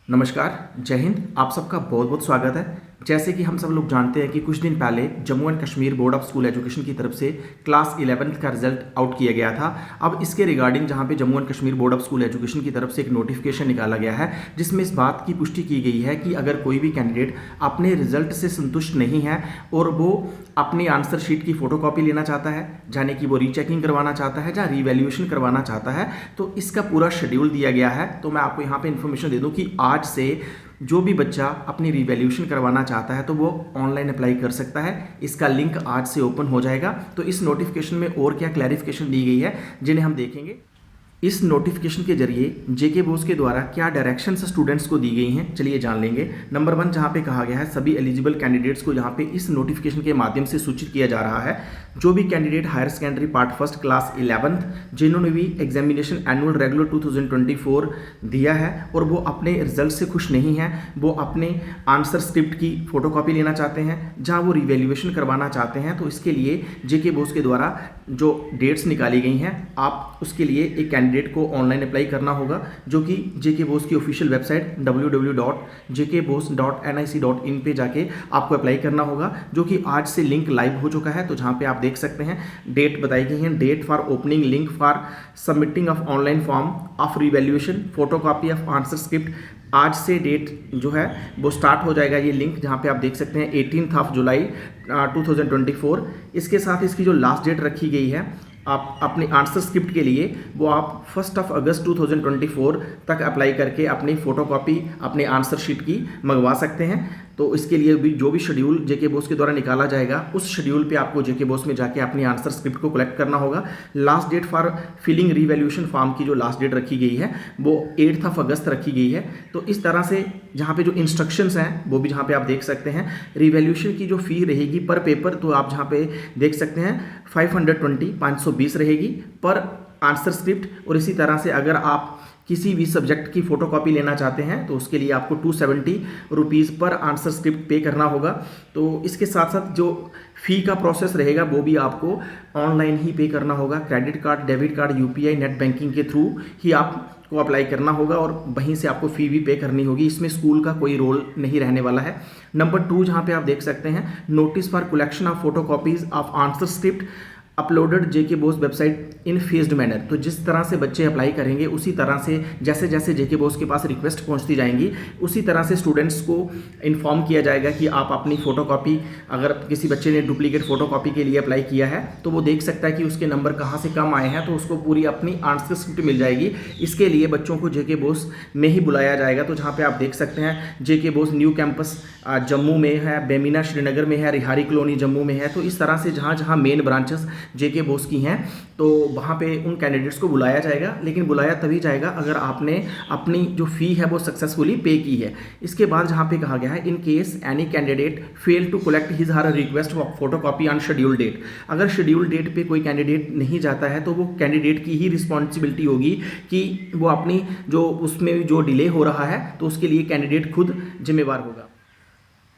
नमस्कार, जय हिंद। आप सबका बहुत बहुत स्वागत है। जैसे कि हम सब लोग जानते हैं कि कुछ दिन पहले Jammu and Kashmir board of school education की तरफ से क्लास 11th का रिजल्ट आउट किया गया था। अब इसके रिगार्डिंग जहां पे Jammu and Kashmir board of school education की तरफ से एक नोटिफिकेशन निकाला गया है, जिसमें इस बात की पुष्टि की गई है कि अगर कोई भी कैंडिडेट अपने रिजल्ट से संतुष्ट नहीं है और वो अपनी आंसर शीट की फोटोकॉपी लेना चाहता है, यानी कि वो रीचेकिंग करवाना चाहता है या रीवैल्यूएशन करवाना चाहता है, तो इसका पूरा शेड्यूल दिया गया है। तो मैं आपको यहाँ पे इन्फॉर्मेशन दे दूँ कि आज से जो भी बच्चा अपनी रिवैल्यूएशन करवाना चाहता है तो वो ऑनलाइन अप्लाई कर सकता है। इसका लिंक आज से ओपन हो जाएगा। तो इस नोटिफिकेशन में और क्या क्लैरिफिकेशन दी गई है जिन्हें हम देखेंगे। इस नोटिफिकेशन के जरिए जेके बोस के द्वारा क्या डायरेक्शंस स्टूडेंट्स को दी गई हैं, चलिए जान लेंगे। नंबर 1 जहां पे कहा गया है सभी एलिजिबल कैंडिडेट्स को यहां पे इस नोटिफिकेशन के माध्यम से सूचित किया जा रहा है। जो भी candidate hire secondary part first class 11th जिन्होंने भी एग्जामिनेशन एनुअल रेगुलर 2024 दिया है और वो अपने रिजल्ट से खुश नहीं हैं, वो अपने आंसर स्क्रिप्ट की फोटोकॉपी लेना चाहते हैं, जहाँ वो रिवैल्यूएशन करवाना चाहते हैं, तो इसके लिए जेके बोस के द्वारा जो डेट्स निकाली गई हैं, आप उसके लिए एक कैंडिडेट को ऑनलाइन अप्लाई करना होगा, जो कि जेके बोस की ऑफिशियल वेबसाइट www.jkbos.nic.in पे जाके आपको अप्लाई करना होगा, जो कि आज से लिंक लाइव हो चुका है। तो जहाँ पे आप देख सकते हैं डेट बताई गई है, date for opening link for submitting of online form of revaluation photocopy of answer script. आज से डेट जो है वो स्टार्ट हो जाएगा ये लिंक, जहाँ पे आप देख सकते हैं 18 जुलाई 2024। इसके साथ इसकी जो लास्ट डेट रखी गई है आप अपनी आंसर स्क्रिप्ट के लिए, वो आप 1 अगस्त 2024 तक अप्लाई करके अपनी फोटोकॉपी अपने आंसर शीट की मंगवा सकते हैं। तो इसके लिए भी जो भी शेड्यूल जेके बोस के द्वारा निकाला जाएगा, उस शेड्यूल पे आपको जेके बोस में जाके अपनी आंसर स्क्रिप्ट को कलेक्ट करना होगा। Last date for filling revaluation form की जो लास्ट डेट रखी गई है वो 8 अगस्त रखी गई है। तो इस तरह से जहाँ पे जो इंस्ट्रक्शंस हैं वो भी जहाँ पे आप देख सकते हैं, रिवैल्यूएशन की जो फी रहेगी पर पेपर, तो आप जहाँ पे देख सकते हैं 520 रहेगी पर आंसर स्क्रिप्ट। और इसी तरह से अगर आप किसी भी सब्जेक्ट की फोटोकॉपी लेना चाहते हैं तो उसके लिए आपको 270 रुपीज़ पर आंसर स्क्रिप्ट पे करना होगा। तो इसके साथ साथ जो फ़ी का प्रोसेस रहेगा वो भी आपको ऑनलाइन ही पे करना होगा। Credit card, debit card, UPI, net banking के थ्रू ही आपको अप्लाई करना होगा और वहीं से आपको फ़ी भी पे करनी होगी। इसमें स्कूल का कोई रोल नहीं रहने वाला है। नंबर 2 जहाँ पे आप देख सकते हैं, notice for collection of photocopies of answer script uploaded JK BOSE website in phased manner. तो जिस तरह से बच्चे अप्लाई करेंगे उसी तरह से जैसे जैसे जेके बोस के पास रिक्वेस्ट पहुंचती जाएंगी उसी तरह से स्टूडेंट्स को इन्फॉर्म किया जाएगा कि आप अपनी फ़ोटोकॉपी, अगर किसी बच्चे ने डुप्लीकेट फ़ोटोकॉपी के लिए अप्लाई किया है तो वो देख सकता है कि उसके नंबर कहाँ से कम आए हैं, तो उसको पूरी अपनी आंसर स्क्रिप्ट मिल जाएगी। इसके लिए बच्चों को जेके बोस में ही बुलाया जाएगा। तो जहाँ पर आप देख सकते हैं जेके बोस न्यू कैंपस जम्मू में है, बेमिना श्रीनगर में है, रिहारी कॉलोनी जम्मू में है। तो इस तरह से जहाँ जहाँ मेन ब्रांचेस जेके बोस की हैं तो वहाँ पे उन कैंडिडेट्स को बुलाया जाएगा, लेकिन बुलाया तभी जाएगा अगर आपने अपनी जो फ़ी है वो सक्सेसफुली पे की है। इसके बाद जहाँ पे कहा गया है, in case any candidate fail to collect his her request photocopy on schedule date. अगर शेड्यूल डेट पे कोई कैंडिडेट नहीं जाता है तो वो कैंडिडेट की ही रिस्पॉन्सिबिलिटी होगी कि वो अपनी जो उसमें जो डिले हो रहा है तो उसके लिए कैंडिडेट खुद जिम्मेवार होगा।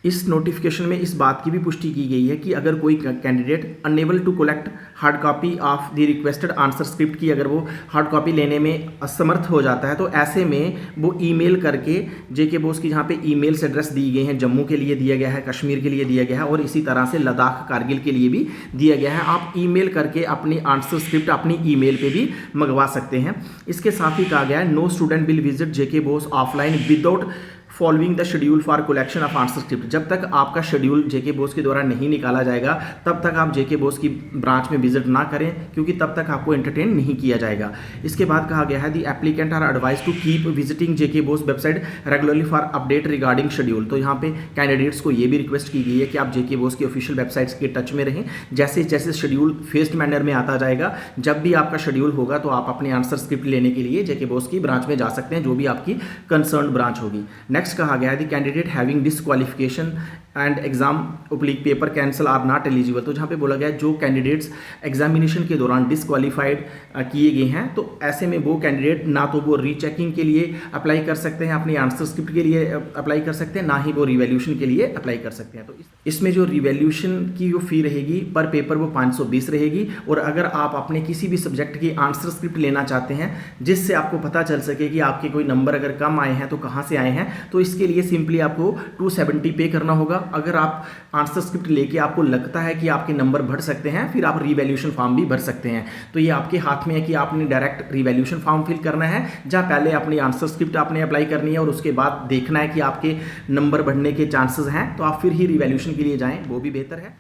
इस नोटिफिकेशन में इस बात की भी पुष्टि की गई है कि अगर कोई candidate unable to collect hard copy of the requested answer script की, अगर वो हार्ड कॉपी लेने में असमर्थ हो जाता है तो ऐसे में वो ईमेल करके जेके बोस की, जहाँ पे ईमेल्स एड्रेस दी गए हैं, जम्मू के लिए दिया गया है, कश्मीर के लिए दिया गया है और इसी तरह से लद्दाख कारगिल के लिए भी दिया गया है, आप ईमेल करके अपनी आंसर स्क्रिप्ट अपनी ईमेल पे भी मंगवा सकते हैं। इसके साथ ही कहा गया है, no student will visit JK BOSE offline without following the schedule for collection of answer script. जब तक आपका शेड्यूल जेके बोस के द्वारा नहीं निकाला जाएगा तब तक आप जेके बोस की ब्रांच में विजिट ना करें, क्योंकि तब तक आपको एंटरटेन नहीं किया जाएगा। इसके बाद कहा गया है, the applicant are advise to keep visiting JK BOSE website regularly for update regarding schedule. तो यहाँ पे कैंडिडेट्स को ये भी रिक्वेस्ट की गई है कि आप जेके बोस की ऑफिशियल वेबसाइट्स के टच में रहें। जैसे जैसे शेड्यूल फेज्ड मैनर में आता जाएगा, जब भी आपका शेड्यूल होगा तो आप अपने आंसर स्क्रिप्ट लेने के लिए जेके बोस की ब्रांच में जा सकते हैं, जो भी आपकी कंसर्न ब्रांच होगी। नेक्स्ट कहा गया है, the candidate having disqualification and exam oblique paper cancel are not eligible. तो जहाँ पे बोला गया है जो कैंडिडेट्स एग्जामिनेशन के दौरान डिसक्वालीफाइड किए गए हैं, तो ऐसे में वो कैंडिडेट ना तो वो रीचेकिंग के लिए अप्लाई कर सकते हैं, अपनी आंसर स्क्रिप्ट के लिए अप्लाई कर सकते हैं, ना ही वो रिवैल्यूएशन के लिए अप्लाई कर सकते हैं। तो इसमें जो रिवैल्यूएशन की जो फी रहेगी पर पेपर वो 520 रहेगी। और अगर आप अपने किसी भी सब्जेक्ट की आंसर स्क्रिप्ट लेना चाहते हैं जिससे आपको पता चल सके कि आपके कोई नंबर अगर कम आए हैं तो कहाँ से आए हैं, तो इसके लिए सिंपली आपको 270 पे करना होगा। अगर आप आंसर स्क्रिप्ट लेके आपको लगता है कि आपके नंबर बढ़ सकते हैं, फिर आप रिवैल्यूएशन फॉर्म भी भर सकते हैं। तो ये आपके हाथ में है कि आपने डायरेक्ट रिवैल्यूएशन फॉर्म फिल करना है, जहाँ पहले अपनी आंसर स्क्रिप्ट आपने अप्लाई करनी है और उसके बाद देखना है कि आपके नंबर बढ़ने के चांसेस हैं, तो आप फिर ही रिवैल्यूएशन के लिए जाएं, वो भी बेहतर है।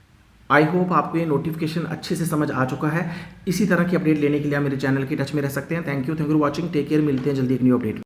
आई होप आपको ये नोटिफिकेशन अच्छे से समझ आ चुका है। इसी तरह की अपडेट लेने के लिए आप मेरे चैनल के टच में रह सकते हैं। Thank you for watching, take care, मिलते हैं जल्दी एक न्यू अपडेट।